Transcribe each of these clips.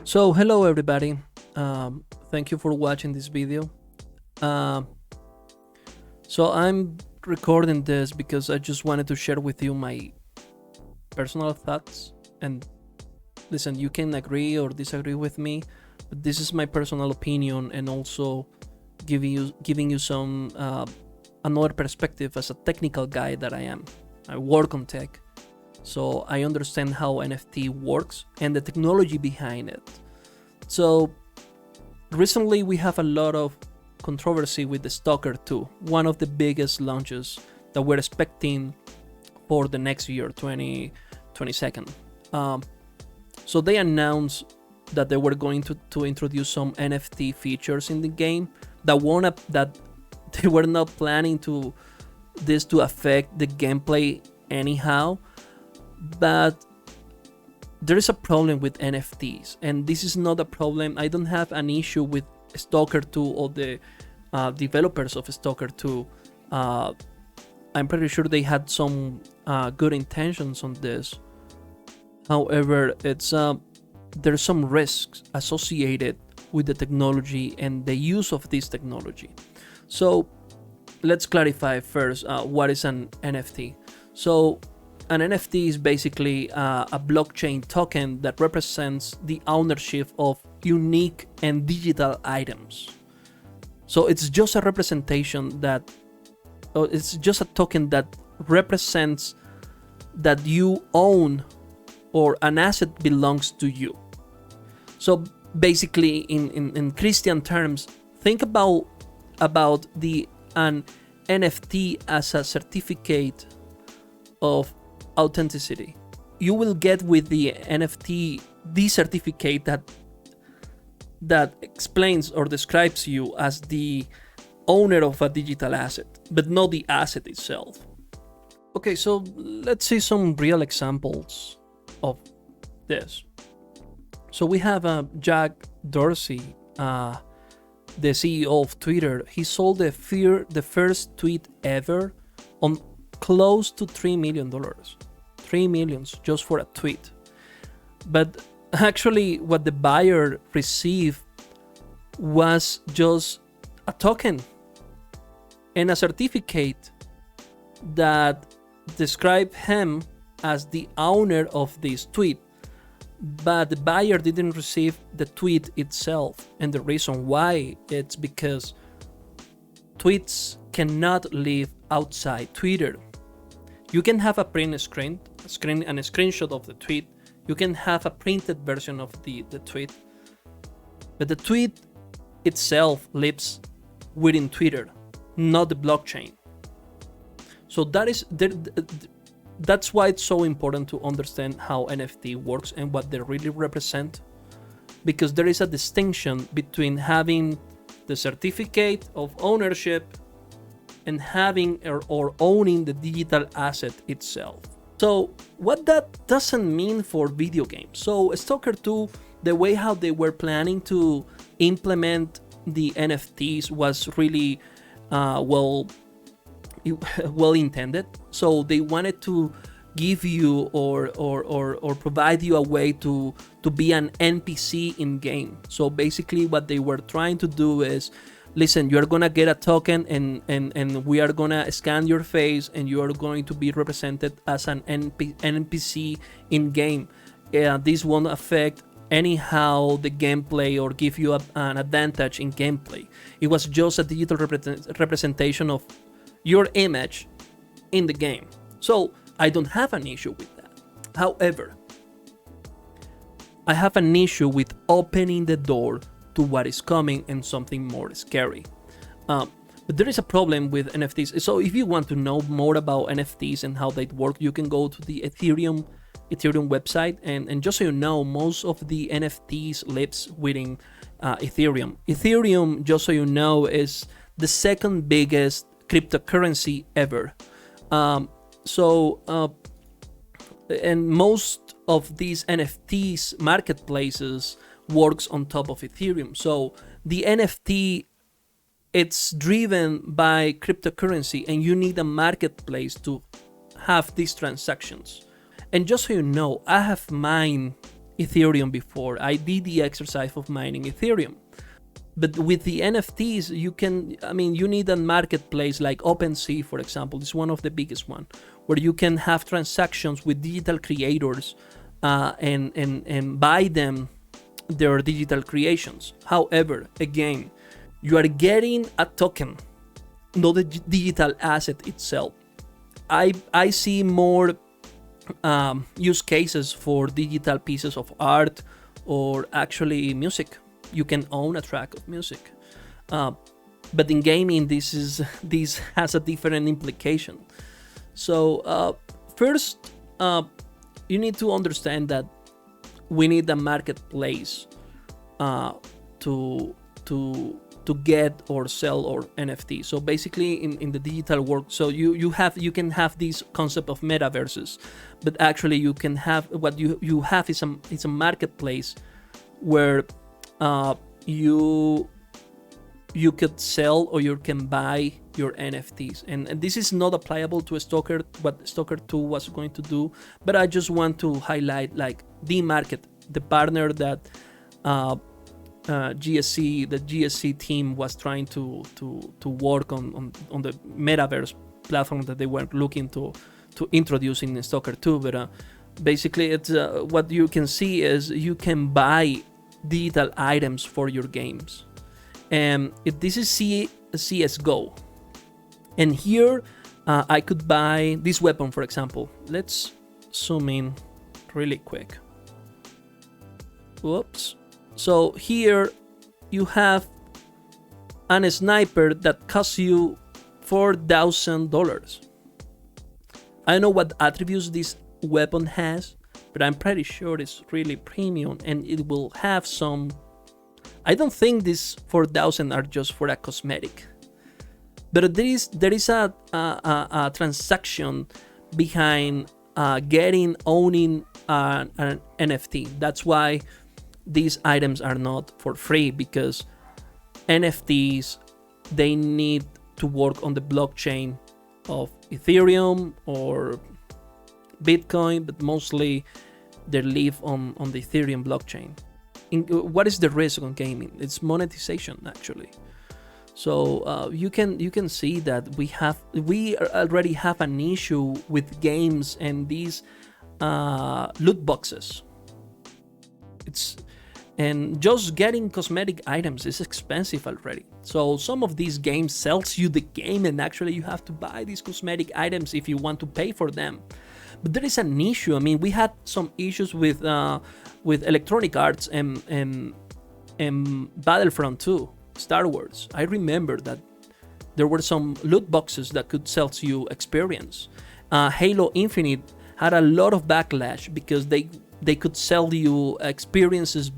So hello everybody. Thank you for watching this video. Um, so I'm recording this because I just wanted to share with you my personal thoughts. And listen, you can agree or disagree with me, but this is my personal opinion, and also giving you some another perspective as a technical guy that I am. I work on tech, so I understand how NFT works and the technology behind it. So recently we have a lot of controversy with the Stalker 2, one of the biggest launches that we're expecting for the next year, 2022. So they announced that they were going to introduce some NFT features in the game that they were not planning to this to affect the gameplay anyhow, but there is a problem with NFTs, and this is not a problem. I don't have an issue with Stalker 2 or the developers of Stalker 2. I'm pretty sure they had some good intentions on this. However, there's some risks associated with the technology and the use of this technology. So let's clarify first what is an NFT. So an NFT is basically a blockchain token that represents the ownership of unique and digital items. So it's just a representation it's just a token that represents that you own or an asset belongs to you. So basically, in Christian terms, think about an NFT as a certificate of authenticity. You will get with the NFT the certificate that explains or describes you as the owner of a digital asset, but not the asset itself. Okay, so let's see some real examples of this. So we have Jack Dorsey, the CEO of Twitter. He sold the first tweet ever on close to $3 million. 3 millions just for a tweet. But actually what the buyer received was just a token and a certificate that described him as the owner of this tweet. But the buyer didn't receive the tweet itself, and the reason why, it's because tweets cannot live outside Twitter. You can have a screenshot of the tweet. You can have a printed version of the tweet, but the tweet itself lives within Twitter, not the blockchain. So that's why it's so important to understand how NFT works and what they really represent, because there is a distinction between having the certificate of ownership and having or owning the digital asset itself. So what that doesn't mean for video games. So Stalker 2, the way how they were planning to implement the NFTs was really well intended. So they wanted to give you or provide you a way to be an NPC in game. So basically what they were trying to do is, listen, you're gonna get a token and we are gonna scan your face and you are going to be represented as an NPC in game. This won't affect anyhow the gameplay or give you an advantage in gameplay. It was just a digital representation of your image in the game. So I don't have an issue with that. However, I have an issue with opening the door to what is coming and something more scary. But there is a problem with NFTs. So if you want to know more about NFTs and how they work, you can go to the Ethereum website, and just so you know, most of the NFTs lives within Ethereum. Ethereum, just so you know, is the second biggest cryptocurrency ever. And most of these NFTs marketplaces works on top of Ethereum. So the NFT, it's driven by cryptocurrency, and you need a marketplace to have these transactions. And just so you know, I have mine Ethereum before. I did the exercise of mining Ethereum. But with the NFTs, you need a marketplace like OpenSea, for example. It's one of the biggest one, where you can have transactions with digital creators and buy them their digital creations. However, again, you are getting a token, not a digital asset itself. I see more use cases for digital pieces of art or actually music. You can own a track of music, but in gaming, this has a different implication. So first, you need to understand that we need a marketplace to get or sell our NFT. So basically, in the digital world, so you can have this concept of metaverses, but actually you can have what you have is a marketplace where you could sell or you can buy your NFTs, and this is not applicable to Stalker, what Stalker 2 was going to do, but I just want to highlight like the market, the partner that the GSC team was trying to work on the metaverse platform that they were looking to introduce in Stalker 2. But basically, it's what you can see is you can buy digital items for your games, and if this is CS:GO, and here I could buy this weapon, for example. Let's zoom in really quick. Whoops. So here you have a sniper that costs you $4,000. I don't know what attributes this weapon has, but I'm pretty sure it's really premium and it will have some. I don't think these 4,000 are just for a cosmetic, but there is a transaction behind owning an NFT. That's why these items are not for free, because NFTs, they need to work on the blockchain of Ethereum or Bitcoin, but mostly they live on the Ethereum blockchain. What is the risk on gaming? It's monetization, actually. So you can see that we already have an issue with games and these loot boxes. And just getting cosmetic items is expensive already. So some of these games sells you the game, and actually you have to buy these cosmetic items if you want to pay for them. But there is an issue. I mean, we had some issues with Electronic Arts and Battlefront 2, Star Wars. I remember that there were some loot boxes that could sell you experience. Halo Infinite had a lot of backlash because they could sell you experiences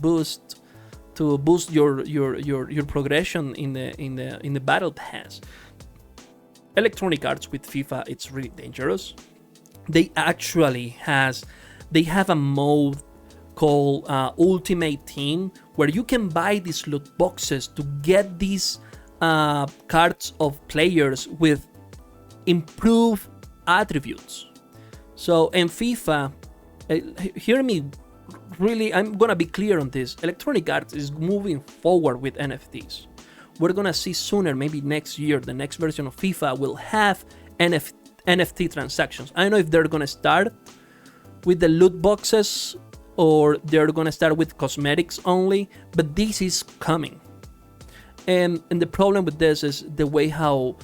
to boost your progression in the battle pass. Electronic Arts with FIFA, it's really dangerous. They actually have a mode called Ultimate Team, where you can buy these loot boxes to get these cards of players with improved attributes. So in FIFA, hear me really, I'm gonna be clear on this. Electronic Arts is moving forward with NFTs. We're gonna see sooner, maybe next year, the next version of FIFA will have NFT transactions. I don't know if they're gonna start with the loot boxes or they're gonna start with cosmetics only, but this is coming. And the problem with this is the way how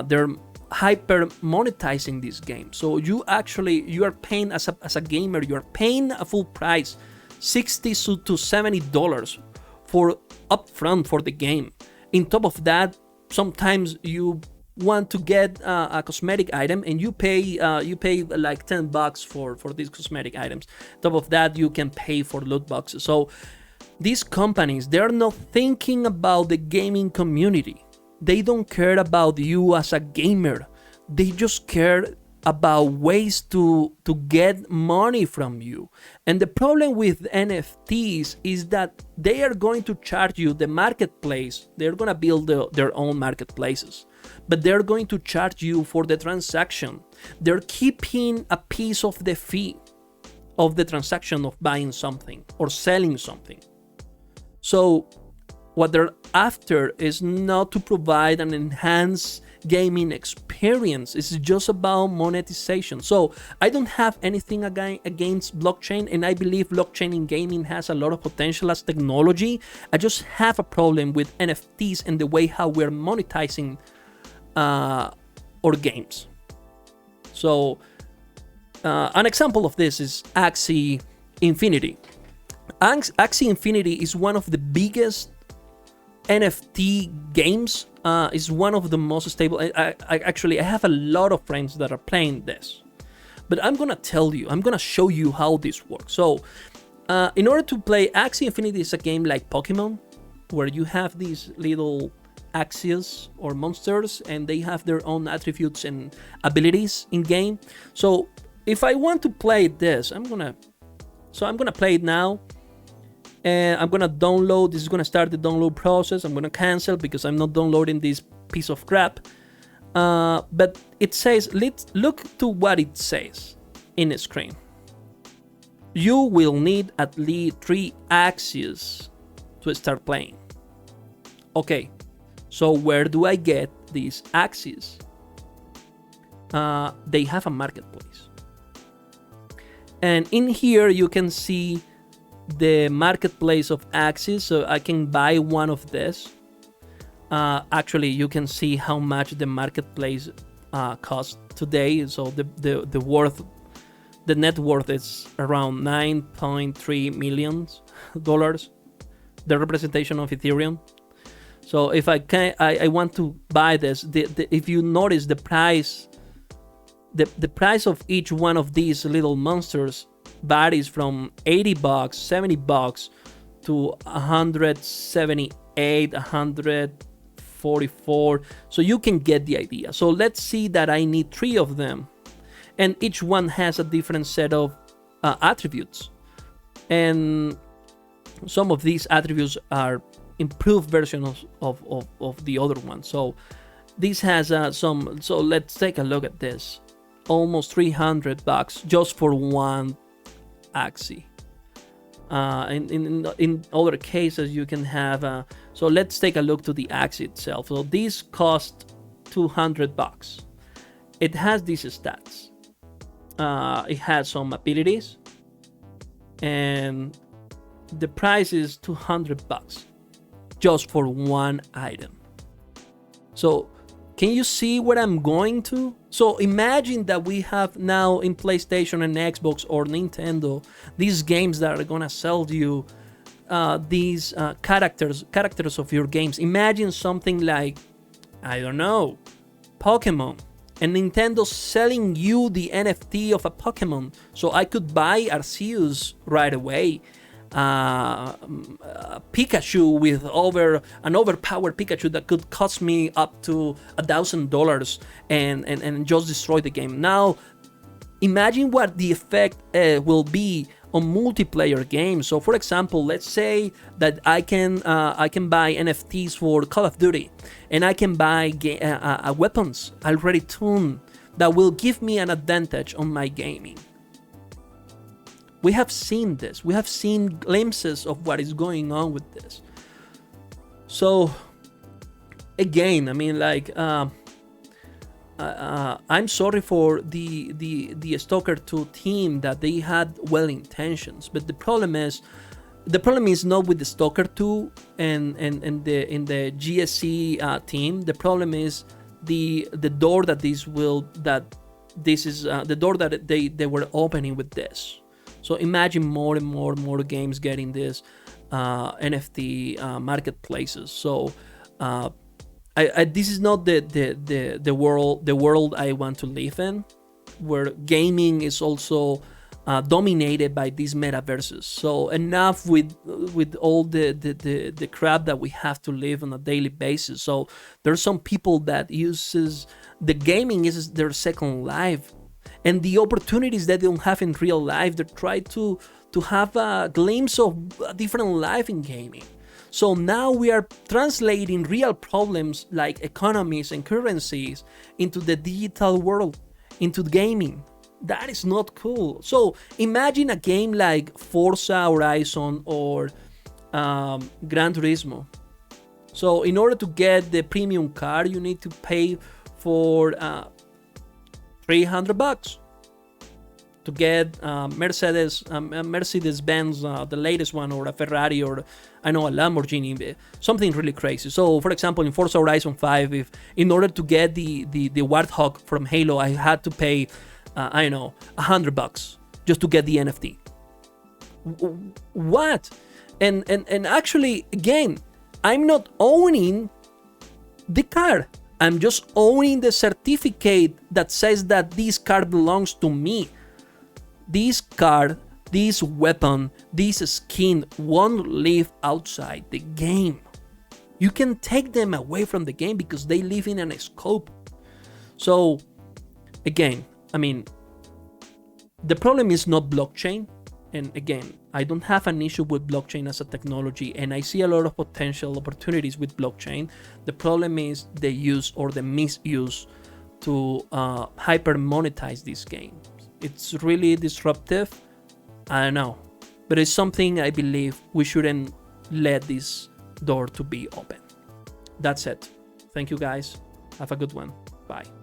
they're hyper monetizing this game. So you are paying as a gamer, you are paying a full price, $60 to $70 for upfront for the game. In top of that, sometimes you want to get a cosmetic item and you pay like $10 for these cosmetic items. Top of that, you can pay for loot boxes. So these companies, they're not thinking about the gaming community. They don't care about you as a gamer. They just care about ways to get money from you. And the problem with NFTs is that they are going to charge you the marketplace. They're going to build their own marketplaces, but they're going to charge you for the transaction. They're keeping a piece of the fee. of the transaction of buying something or selling something. So what they're after is not to provide an enhanced gaming experience. It's just about monetization. So I don't have anything against blockchain, and I believe blockchain in gaming has a lot of potential as technology. I just have a problem with NFTs and the way how we're monetizing our games. So an example of this is Axie Infinity. Axie Infinity is one of the biggest NFT games. Is one of the most stable. I have a lot of friends that are playing this, but I'm gonna show you how this works. So in order to play Axie Infinity, is a game like Pokemon, where you have these little Axies or monsters, and they have their own attributes and abilities in game. So if I want to play this, I'm gonna play it now. And I'm gonna download. This is gonna start the download process. I'm gonna cancel because I'm not downloading this piece of crap. But it says, let's look to what it says in the screen. You will need at least 3 Axies to start playing. Okay, so where do I get these Axies? They have a marketplace, and in here you can see the marketplace of Axies. So I can buy one of this. Actually, you can see how much the marketplace costs today. So the net worth is around $9.3 million. The representation of Ethereum. So if I want to buy this, if you notice the price, the price of each one of these little monsters varies from $80, $70 to $178, $144. So you can get the idea. So let's see that I need 3 of them, and each one has a different set of attributes, and some of these attributes are improved versions of the other one. So this has some. So let's take a look at this. Almost $300 just for one Axie. In other cases, you can have. So let's take a look to the Axie itself. So this cost $200. It has these stats. It has some abilities, and the price is $200 just for one item. So can you see what I'm going to? So imagine that we have now in PlayStation and Xbox or Nintendo these games that are gonna sell you these characters of your games. Imagine something like, I don't know, Pokemon, and Nintendo selling you the NFT of a Pokemon. So I could buy Arceus right away. Pikachu with an overpowered Pikachu that could cost me up to $1,000 and just destroy the game. Now imagine what the effect will be on multiplayer games. So for example, let's say that I can buy NFTs for Call of Duty, and I can buy weapons already tuned that will give me an advantage on my gaming. We have seen this. We have seen glimpses of what is going on with this. So, again, I mean, like, I'm sorry for the Stalker 2 team that they had well intentions, but the problem is not with the Stalker 2 and the GSC team. The problem is the door that this is the door that they were opening with this. So imagine more and more games getting this NFT marketplaces. So this is not the world I want to live in, where gaming is also dominated by these metaverses. So enough with all the crap that we have to live on a daily basis. So there's some people that uses the gaming is their second life. And the opportunities that they don't have in real life, they try to have a glimpse of a different life in gaming. So now we are translating real problems like economies and currencies into the digital world, into gaming. That is not cool. So imagine a game like Forza Horizon or Gran Turismo. So in order to get the premium car, you need to pay for $300 to get Mercedes-Benz, the latest one, or a Ferrari, or I know a Lamborghini, something really crazy. So, for example, in Forza Horizon 5, if in order to get the Warthog from Halo, I had to pay, I don't know, $100 just to get the NFT. What? And actually, again, I'm not owning the car. I'm just owning the certificate that says that this car belongs to me. This card, this weapon, this skin won't live outside the game. You can take them away from the game because they live in a scope. So, again, I mean, the problem is not blockchain. And again, I don't have an issue with blockchain as a technology, and I see a lot of potential opportunities with blockchain. The problem is the use or the misuse to hyper monetize this game. It's really disruptive. I don't know, but it's something I believe we shouldn't let this door to be open. That's it. Thank you guys. Have a good one. Bye.